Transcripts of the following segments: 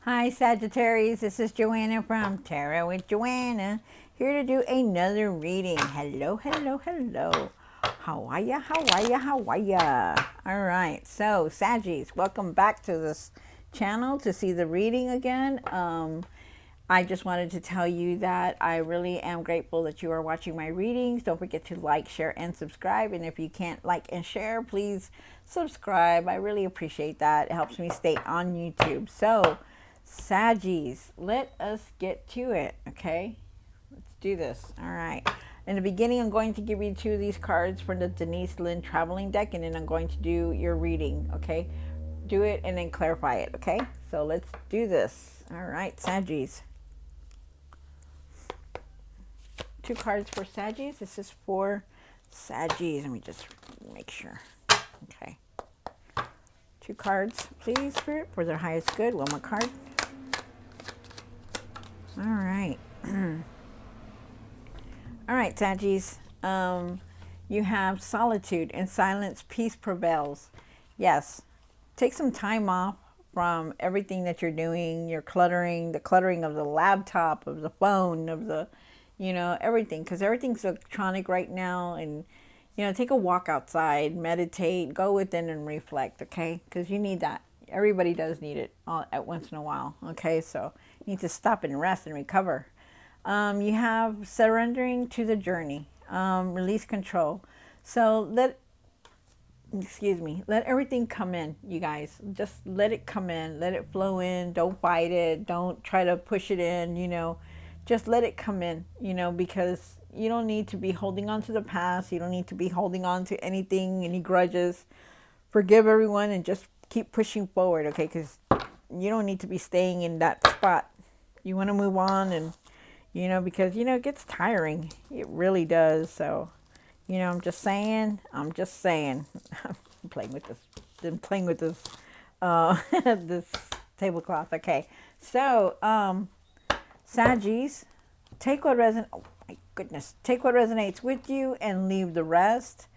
Hi Sagittarius, this is Joanna from Tarot with Joanna, here to do another reading. Hello, hello, hello. How are ya, how are ya, how are ya? Alright, so Saggies, welcome back to this channel to see the reading again. I just wanted to tell you that I really am grateful that you are watching my readings. Don't forget to like, share, and subscribe. And if you can't like and share, please subscribe. I really appreciate that. It helps me stay on YouTube. So, Saggies, let us get to it, okay? Let's do this. All right. In the beginning, I'm going to give you two of these cards from the Denise Lynn Traveling Deck, and then I'm going to do your reading, okay? Do it and then clarify it, okay? So let's do this. All right, Saggies. Two cards for Saggies. This is for Saggies. Let me just make sure. Okay. Two cards, please, Spirit, for their highest good. One more card. All right. All right, Saggies. You have solitude and silence. Peace prevails. Yes. Take some time off from everything that you're doing. You're cluttering, the cluttering of the laptop, of the phone, of the, everything. Because everything's electronic right now. And, take a walk outside, meditate, go within and reflect, okay? Because you need that. Everybody does need it all at once in a while, okay? So you need to stop and rest and recover. You have surrendering to the journey, release control. So let everything come in, you guys. Just let it come in, let it flow in. Don't fight it. Don't try to push it in, Just let it come in, because you don't need to be holding on to the past. You don't need to be holding on to anything, any grudges. Forgive everyone and just keep pushing forward, okay? Because you don't need to be staying in that spot. You want to move on and because, it gets tiring. It really does. So, I'm just saying, I'm playing with this, this tablecloth. Okay. So, Saggies, take what resonates, oh my goodness, take what resonates with you and leave the rest.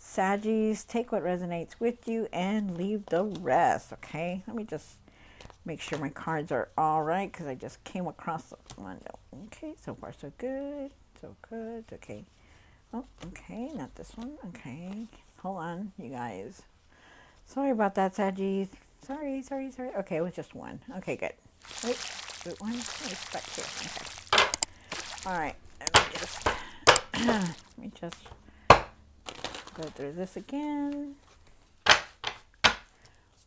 Saggies, take what resonates with you and leave the rest. Okay. Let me just make sure my cards are all right because I just came across one. Okay, so far so good. So good. Okay. Oh, okay, not this one. Okay. Hold on, you guys. Sorry about that, Saggies. Sorry. Okay, it was just one. Okay, good. Wait, good one. Wait, stuck here. Okay. All right. Let me just go through this again.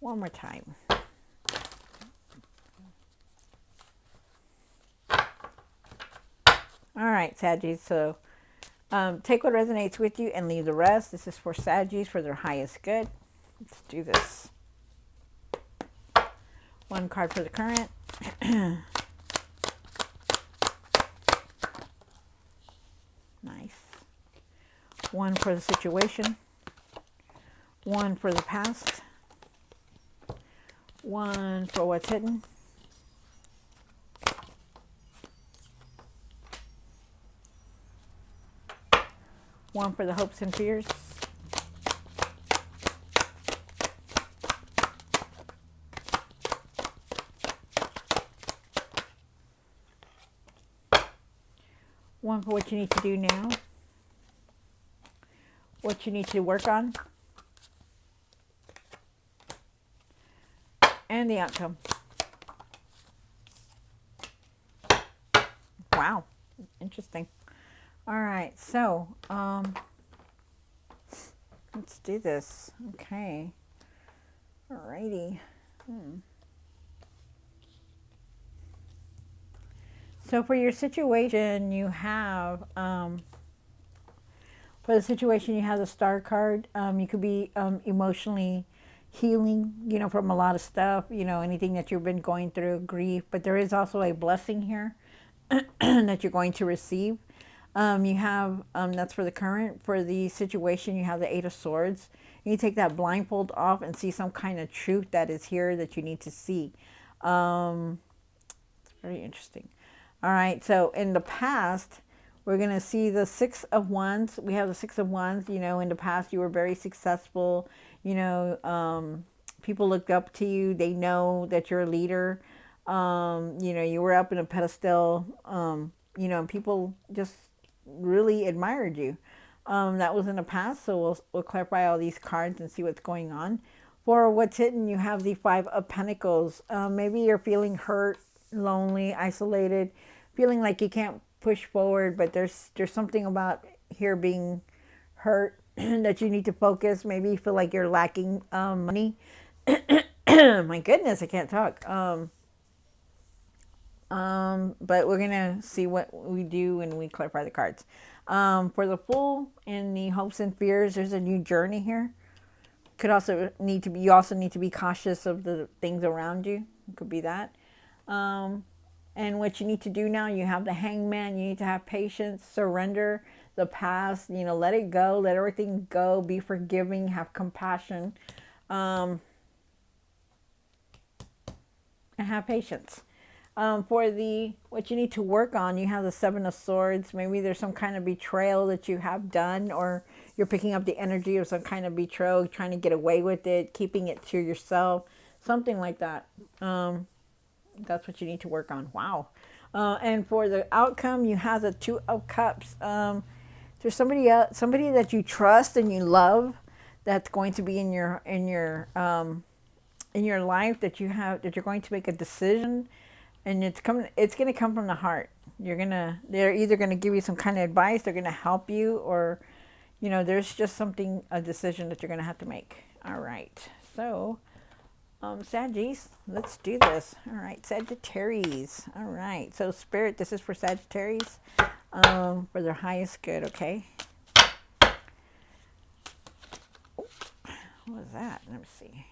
One more time. All right, Saggies. So take what resonates with you and leave the rest. This is for Saggies for their highest good. Let's do this. One card for the current. Nice. One for the situation. One for the past. One for what's hidden. One for the hopes and fears. One for what you need to do now. What you need to work on. And the outcome. Wow. Interesting. All right, so let's do this. Okay. Alrighty. So for your situation, you have the Star card. You could be emotionally healing, from a lot of stuff, anything that you've been going through, grief. But there is also a blessing here that you're going to receive. You have, that's for the current. For the situation, you have the Eight of Swords. You take that blindfold off and see some kind of truth that is here that you need to see. It's very interesting. All right, so in the past, we're going to see the Six of Wands. We have the Six of Wands. In the past, you were very successful. People looked up to you. They know that you're a leader. You know, you were up in a pedestal, you know, and people just really admired you. That was in the past, so we'll clarify all these cards and see what's going on. For what's hidden, you have the Five of Pentacles. Maybe you're feeling hurt, lonely, isolated, feeling like you can't push forward, but there's something about here being hurt that you need to focus. Maybe you feel like you're lacking money. My goodness, I can't talk. But we're gonna see what we do when we clarify the cards. For the Fool in the hopes and fears, there's a new journey here. Could also need to be. You also need to be cautious of the things around you. It could be that. And what you need to do now, you have the Hangman. You need to have patience, surrender the past. You know, let it go, let everything go. Be forgiving, have compassion, and have patience. For the what you need to work on, you have the Seven of Swords. Maybe there's some kind of betrayal that you have done, or you're picking up the energy of some kind of betrayal, trying to get away with it, keeping it to yourself, something like that. That's what you need to work on. Wow. And for the outcome, you have the Two of Cups. There's somebody else, somebody that you trust and you love, that's going to be in your life, that you have, that you're going to make a decision. And it's going to come from the heart. They're either going to give you some kind of advice, they're going to help you, or, you know, there's just a decision that you're going to have to make. All right. So, Saggies, let's do this. All right, Sagittarius. All right. So, Spirit, this is for Sagittarius, for their highest good, okay? Oh, what was that? Let me see.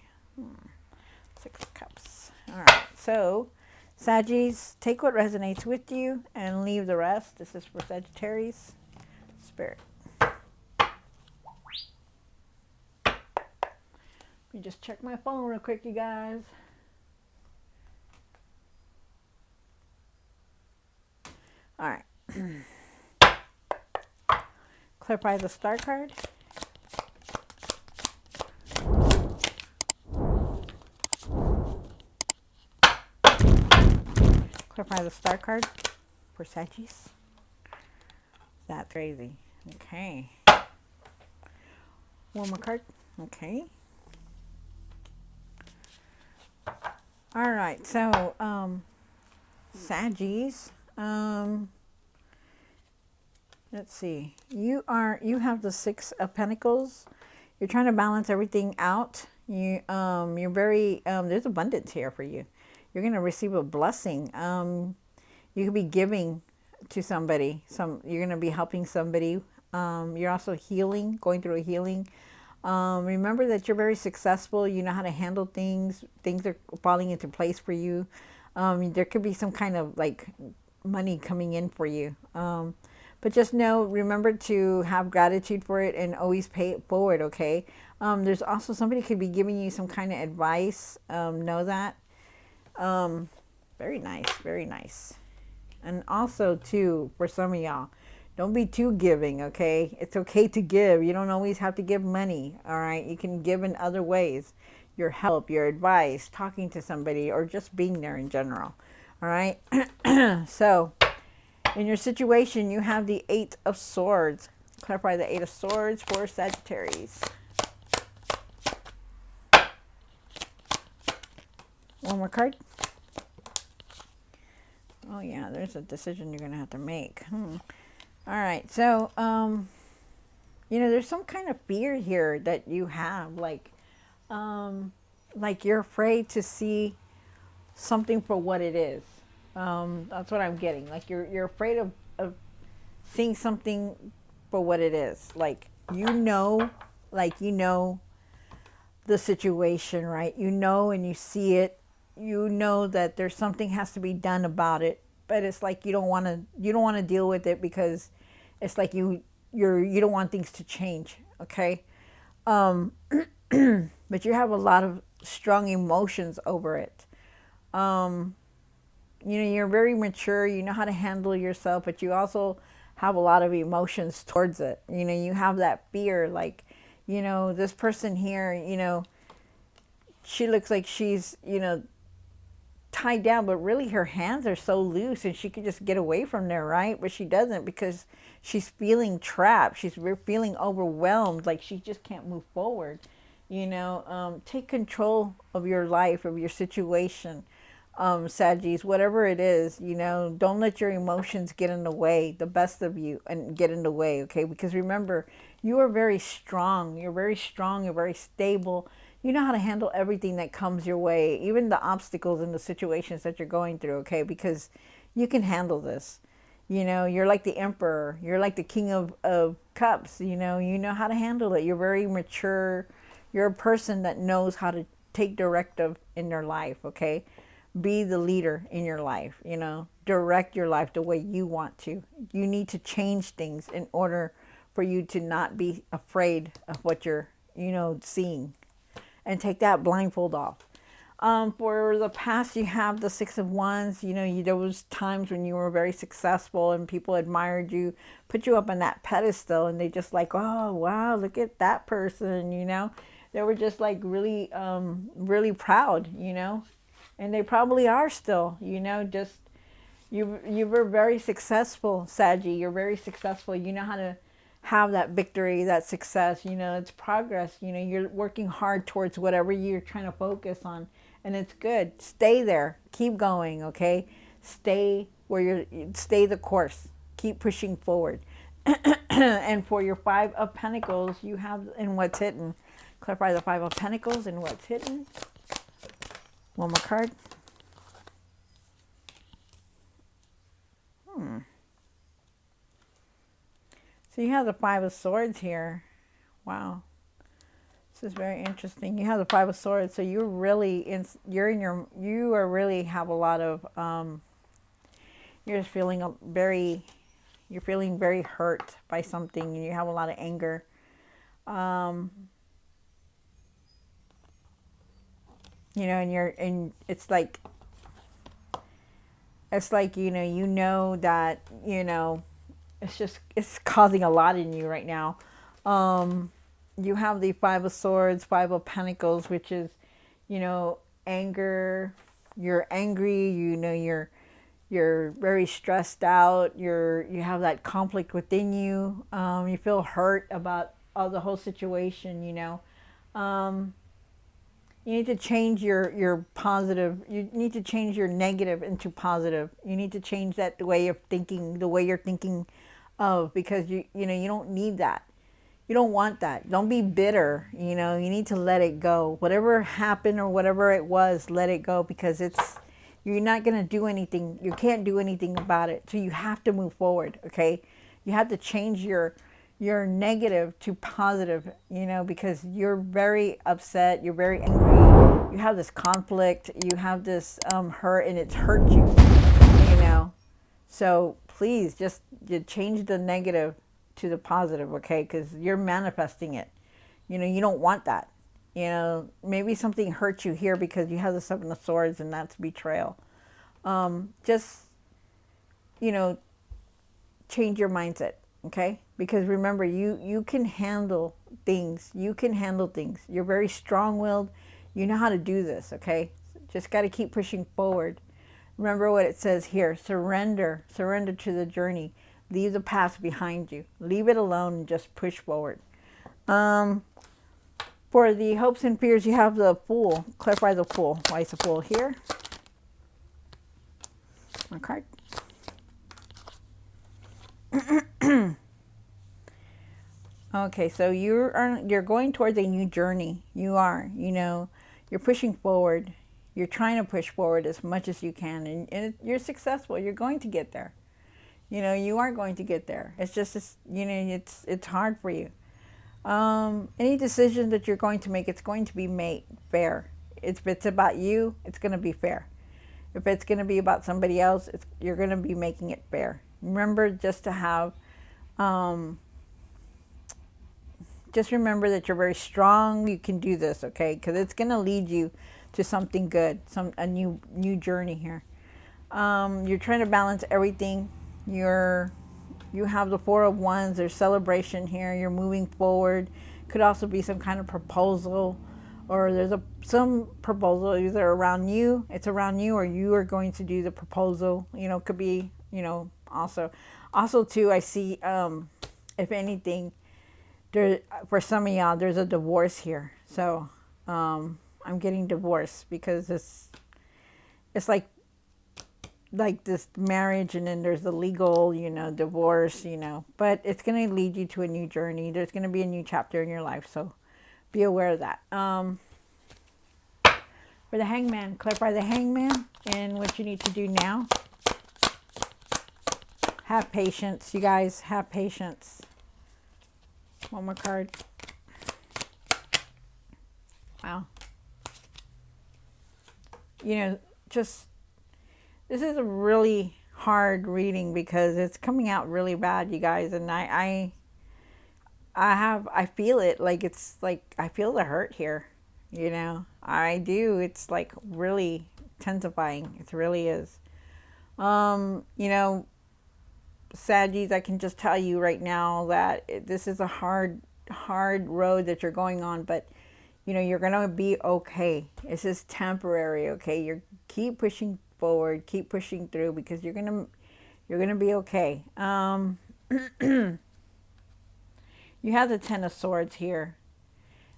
Six of Cups. All right. So, Saggies, take what resonates with you and leave the rest. This is for Sagittarius. Spirit. Let me just check my phone real quick, you guys. All right. Clarify the Star card. Clarify the Star card for Saggies. That's crazy. Okay. One more card. Okay. All right. So, Saggies. Let's see. You have the Six of Pentacles. You're trying to balance everything out. You're very there's abundance here for you. You're going to receive a blessing. You could be giving to somebody. You're going to be helping somebody. You're also healing, going through a healing. Remember that you're very successful. You know how to handle things. Things are falling into place for you. There could be some kind of like money coming in for you. But just remember to have gratitude for it and always pay it forward, okay? There's also somebody could be giving you some kind of advice. Know that. Very nice, very nice. And also, too, for some of y'all, don't be too giving, okay? It's okay to give. You don't always have to give money, all right? You can give in other ways. Your help, your advice, talking to somebody, or just being there in general, all right? So, in your situation, you have the Eight of Swords. Clarify the Eight of Swords for Sagittarius. One more card. Oh, yeah, there's a decision you're going to have to make. All right, so, there's some kind of fear here that you have, like you're afraid to see something for what it is. That's what I'm getting. Like you're afraid of seeing something for what it is. Like, the situation, right? And you see it. That there's something has to be done about it, but it's like you don't want to deal with it because it's like you don't want things to change, okay? But you have a lot of strong emotions over it. You're very mature, you know how to handle yourself, but you also have a lot of emotions towards it. You have that fear, like, this person here, she looks like she's, tied down, but really her hands are so loose and she could just get away from there, right? But she doesn't because she's feeling trapped. She's feeling overwhelmed, like she just can't move forward. Take control of your life, of your situation, Saggies, whatever it is. Don't let your emotions get in the way, the best of you, and get in the way, okay? Because remember, you are very strong. You're very strong. You're very stable. You know how to handle everything that comes your way, even the obstacles and the situations that you're going through, okay? Because you can handle this. You're like the emperor. You're like the king of cups. You know how to handle it. You're very mature. You're a person that knows how to take directive in your life, okay? Be the leader in your life, direct your life the way you want to. You need to change things in order for you to not be afraid of what you're, seeing. And take that blindfold off. For the past, you have the Six of Wands. There was times when you were very successful and people admired you, put you up on that pedestal, and they just like, oh, wow, look at that person, They were just like really, really proud, and they probably are still, just, you were very successful, Saggy. You're very successful. You know how to have that victory, that success, it's progress. You're working hard towards whatever you're trying to focus on, and it's good. Stay there. Keep going, okay? Stay stay the course. Keep pushing forward. And for your Five of Pentacles, you have in what's hidden. Clarify the Five of Pentacles and what's hidden. One more card. So you have the Five of Swords here. Wow. This is very interesting. You have the Five of Swords. So you're really you are really have a lot of, you're just feeling you're feeling very hurt by something, and you have a lot of anger. And it's like that, it's causing a lot in you right now. You have the Five of Swords, Five of Pentacles, which is, anger. You're angry, you're very stressed out. You have that conflict within you. You feel hurt about the whole situation, You need to change your positive. You need to change your negative into positive. You need to change that way of thinking, the way you're thinking of, because you don't need that. You don't want that. Don't be bitter. You need to let it go. Whatever happened or whatever it was, let it go, because you're not going to do anything. You can't do anything about it. So you have to move forward, okay? You have to change your negative to positive, because you're very upset. You're very angry. You have this conflict. You have this hurt, and it's hurt you, So please just change the negative to the positive, okay? Because you're manifesting it. You don't want that. Maybe something hurt you here because you have the Seven of Swords, and that's betrayal. Just, change your mindset, okay? Because remember, you can handle things. You can handle things. You're very strong-willed. You know how to do this, okay? Just got to keep pushing forward. Remember what it says here. Surrender. Surrender to the journey. Leave the past behind you. Leave it alone and just push forward. For the hopes and fears, you have the Fool. Clarify the Fool. Why is the Fool here? One card. Okay, so you're going towards a new journey. You are, you're pushing forward. You're trying to push forward as much as you can, and you're successful. You're going to get there. You are going to get there. It's just, it's hard for you. Any decision that you're going to make, it's going to be made fair. If it's about you, it's going to be fair. If it's going to be about somebody else, you're going to be making it fair. Remember just to have, just remember that you're very strong. You can do this, okay? Because it's going to lead you to something good, a new journey here. You're trying to balance everything. You have the Four of Wands. There's celebration here. You're moving forward. Could also be some kind of proposal, or there's some proposal either around you, it's around you, or you are going to do the proposal. You know, could be, you know, also too, I see, if anything, there, for some of y'all, there's a divorce here. So I'm getting divorced because it's like this marriage, and then there's the legal, you know, divorce, you know, but it's going to lead you to a new journey. There's going to be a new chapter in your life, so be aware of that. For the hangman, clarify the hangman and what you need to do now. Have patience, you guys, have patience. One more card. Wow. You know, just, this is a really hard reading because it's coming out really bad, you guys, and I feel it, like, it's like I feel the hurt here, you know. I do. It's like really intensifying. It really is. You know, Saggies, I can just tell you right now that this is a hard road that you're going on, but you know, you're gonna be okay. This is temporary, okay? You keep pushing forward, keep pushing through, because you're gonna be okay. You have the Ten of Swords here,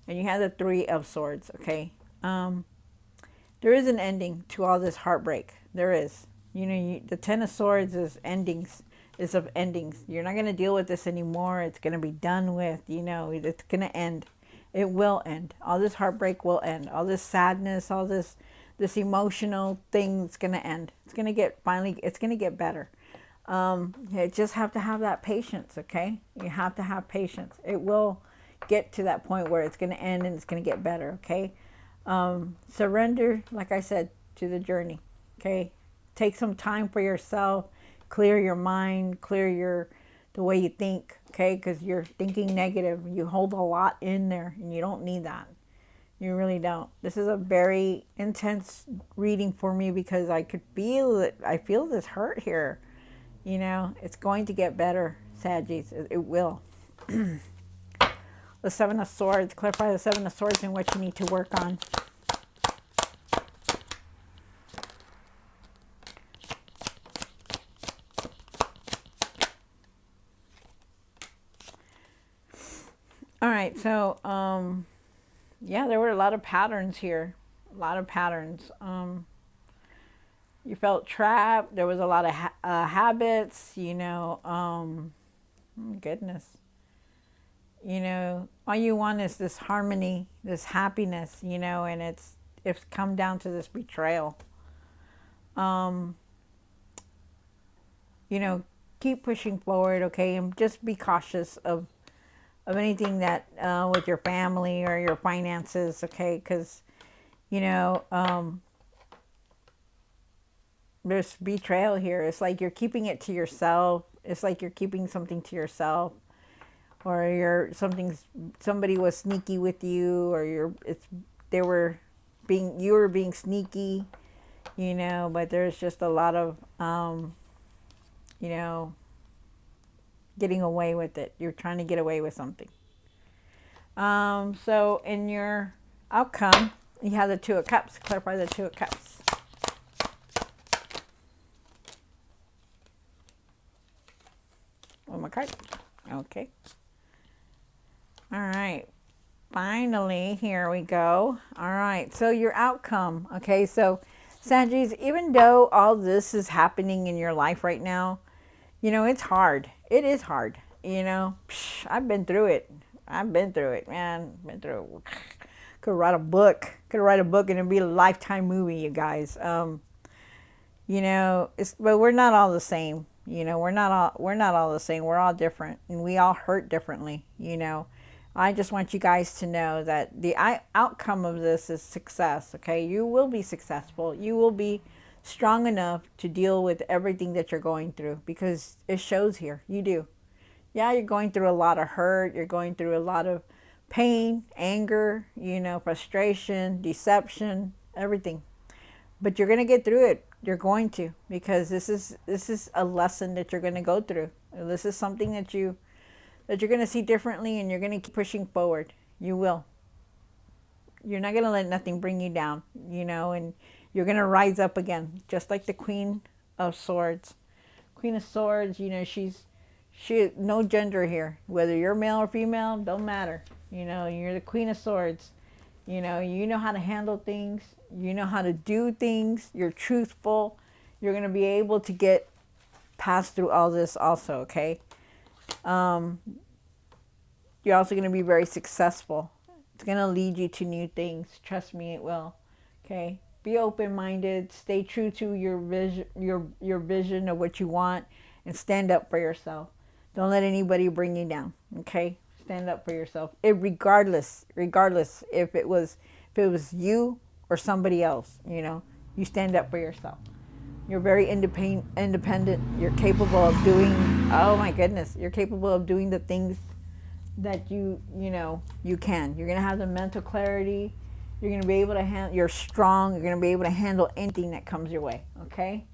and you have the Three of Swords, okay? There is an ending to all this heartbreak. There is. You know, the Ten of Swords is endings, is of endings. You're not going to deal with this anymore. It's going to be done with, you know, it's going to end. It will end. All this heartbreak will end. All this sadness, all this emotional thing is going to end. It's going to get, finally, it's going to get better. You just have to have that patience, okay? You have to have patience. It will get to that point where it's going to end and it's going to get better, okay? Surrender, like I said, to the journey, okay? Take some time for yourself. Clear your mind, clear the way you think, okay? Because you're thinking negative. You hold a lot in there, and you don't need that. You really don't. This is a very intense reading for me because I could feel it. I feel this hurt here. You know, it's going to get better, Saggies. It will. The Seven of Swords. Clarify the Seven of Swords and what you need to work on. All right, so yeah, there were a lot of patterns here. A lot of patterns. You felt trapped. There was a lot of habits, you know. Goodness. You know, all you want is this harmony, this happiness, you know, and it's come down to this betrayal. You know, keep pushing forward, okay, and just be cautious of anything that with your family or your finances, okay, because, you know, there's betrayal here. It's like you're keeping it to yourself. It's like you're keeping something to yourself, or somebody was sneaky with you, or you were being sneaky, you know, but there's just a lot of you know, getting away with it. You're trying to get away with something. So in your outcome, you have the Two of Cups. Clarify the Two of Cups. One more card. Okay. All right. Finally, here we go. All right. So your outcome. Okay. So Saggies, even though all this is happening in your life right now, you know, it's hard. It is hard. You know, I've been through it. I've been through it, man. Been through it. Could write a book. Could write a book and it'd be a Lifetime movie, you guys. You know, but we're not all the same. You know, we're not all the same. We're all different, and we all hurt differently. You know, I just want you guys to know that the outcome of this is success. Okay, you will be successful. You will be strong enough to deal with everything that you're going through, because it shows here. You do. Yeah, you're going through a lot of hurt. You're going through a lot of pain, anger, you know, frustration, deception, everything. But you're going to get through it. You're going to, because this is a lesson that you're going to go through. This is something that you're going to see differently, and you're going to keep pushing forward. You will. You're not going to let nothing bring you down, you know, and you're going to rise up again, just like the Queen of Swords. Queen of Swords, you know, she no gender here. Whether you're male or female, don't matter. You know, you're the Queen of Swords. You know how to handle things. You know how to do things. You're truthful. You're going to be able to get past through all this also, okay? You're also going to be very successful. It's going to lead you to new things. Trust me, it will. Okay? Be open-minded. Stay true to your vision, your vision of what you want, and stand up for yourself. Don't let anybody bring you down. Okay? Stand up for yourself. Regardless if it was you or somebody else, you know, you stand up for yourself. You're very independent. You're capable of doing, oh my goodness, you're capable of doing the things that you can. You're going to have the mental clarity. You're going to be able to handle, you're strong. You're going to be able to handle anything that comes your way. Okay?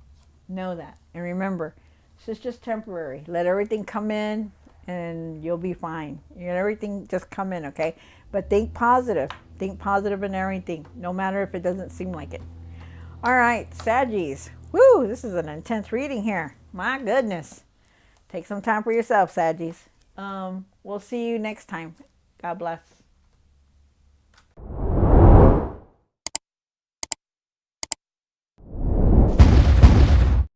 Know that. And remember, this is just temporary. Let everything come in and you'll be fine. You let everything just come in, okay? But think positive. Think positive in everything, no matter if it doesn't seem like it. All right, Saggies. Woo, this is an intense reading here. My goodness. Take some time for yourself, Saggies. We'll see you next time. God bless.